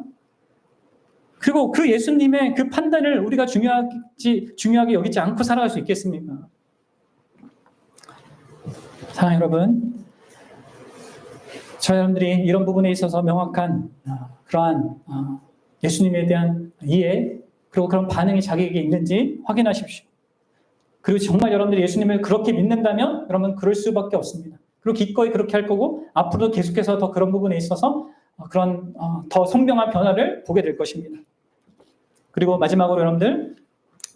그리고 그 예수님의 그 판단을 우리가 중요하게 여기지 않고 살아갈 수 있겠습니까? 사랑하는 여러분, 여러분들이 이런 부분에 있어서 명확한 그러한 예수님에 대한 이해, 그리고 그런 반응이 자기에게 있는지 확인하십시오. 그리고 정말 여러분들이 예수님을 그렇게 믿는다면 여러분 그럴 수밖에 없습니다. 그리고 기꺼이 그렇게 할 거고 앞으로도 계속해서 더 그런 부분에 있어서 그런 더 선명한 변화를 보게 될 것입니다. 그리고 마지막으로 여러분들,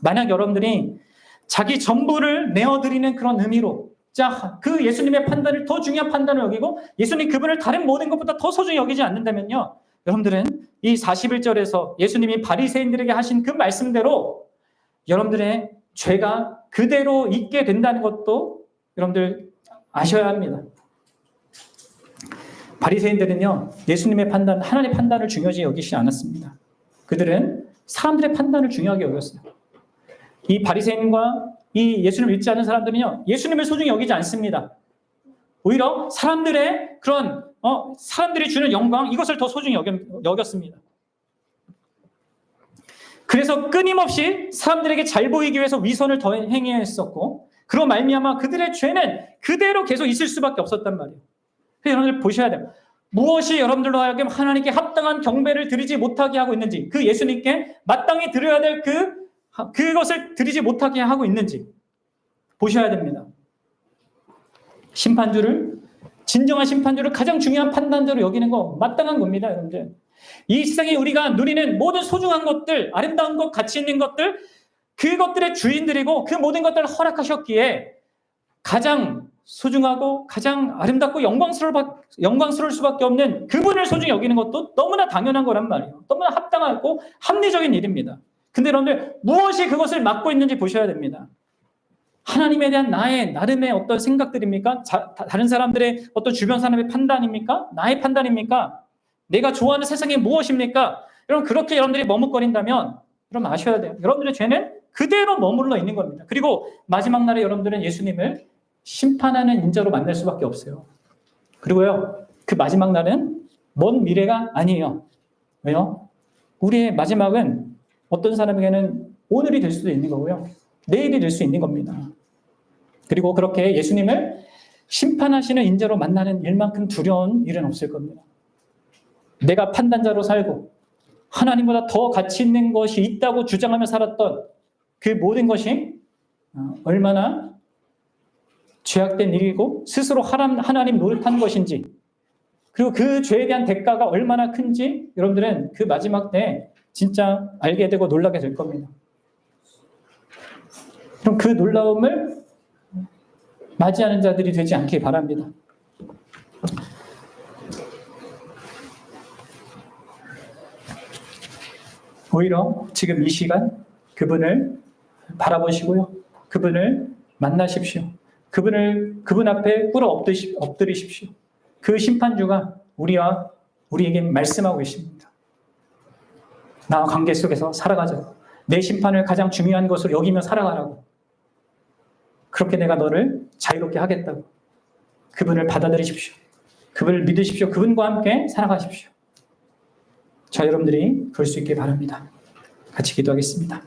만약 여러분들이 자기 전부를 내어드리는 그런 의미로 그 예수님의 판단을 더 중요한 판단을 여기고 예수님 그분을 다른 모든 것보다 더 소중히 여기지 않는다면요, 여러분들은 이 41절에서 예수님이 바리새인들에게 하신 그 말씀대로 여러분들의 죄가 그대로 있게 된다는 것도 여러분들 아셔야 합니다. 바리새인들은요, 예수님의 판단, 하나님의 판단을 중요시 여기지 않았습니다. 그들은 사람들의 판단을 중요하게 여겼어요. 이 바리새인과 이 예수님을 믿지 않는 사람들은요, 예수님을 소중히 여기지 않습니다. 오히려 사람들의 그런 사람들이 주는 영광, 이것을 더 소중히 여겼습니다. 그래서 끊임없이 사람들에게 잘 보이기 위해서 위선을 더 행했었고, 그로 말미암아 그들의 죄는 그대로 계속 있을 수밖에 없었단 말이에요. 그래서 여러분들 보셔야 돼요. 무엇이 여러분들로 하여금 하나님께 합당한 경배를 드리지 못하게 하고 있는지, 그 예수님께 마땅히 드려야 될 그것을 드리지 못하게 하고 있는지 보셔야 됩니다. 진정한 심판주를 가장 중요한 판단자로 여기는 거 마땅한 겁니다, 여러분들. 이 세상에 우리가 누리는 모든 소중한 것들, 아름다운 것, 가치 있는 것들, 그것들의 주인들이고 그 모든 것들을 허락하셨기에 가장 소중하고 가장 아름답고 영광스러울 수밖에 없는 그분을 소중히 여기는 것도 너무나 당연한 거란 말이에요. 너무나 합당하고 합리적인 일입니다. 근데 여러분들 무엇이 그것을 막고 있는지 보셔야 됩니다. 하나님에 대한 나의 나름의 어떤 생각들입니까? 다른 사람들의 어떤 주변 사람의 판단입니까? 나의 판단입니까? 내가 좋아하는 세상이 무엇입니까? 여러분 그렇게 여러분들이 머뭇거린다면 여러분 아셔야 돼요. 여러분들의 죄는 그대로 머물러 있는 겁니다. 그리고 마지막 날에 여러분들은 예수님을 심판하는 인자로 만날 수밖에 없어요. 그리고요, 그 마지막 날은 먼 미래가 아니에요. 왜요? 우리의 마지막은 어떤 사람에게는 오늘이 될 수도 있는 거고요, 내일이 될 수 있는 겁니다. 그리고 그렇게 예수님을 심판하시는 인자로 만나는 일만큼 두려운 일은 없을 겁니다. 내가 판단자로 살고 하나님보다 더 가치 있는 것이 있다고 주장하며 살았던 그 모든 것이 얼마나 죄악된 일이고 스스로 하나님 노릇한 것인지, 그리고 그 죄에 대한 대가가 얼마나 큰지 여러분들은 그 마지막 때 진짜 알게 되고 놀라게 될 겁니다. 그럼 그 놀라움을 맞이하는 자들이 되지 않길 바랍니다. 오히려 지금 이 시간 그분을 바라보시고요, 그분을 만나십시오. 그분 앞에 꿇어 엎드리십시오. 그 심판주가 우리에게 말씀하고 계십니다. 나와 관계 속에서 살아가자고. 내 심판을 가장 중요한 것으로 여기며 살아가라고. 그렇게 내가 너를 자유롭게 하겠다고. 그분을 받아들이십시오. 그분을 믿으십시오. 그분과 함께 살아가십시오. 저 여러분들이 그럴 수 있길 바랍니다. 같이 기도하겠습니다.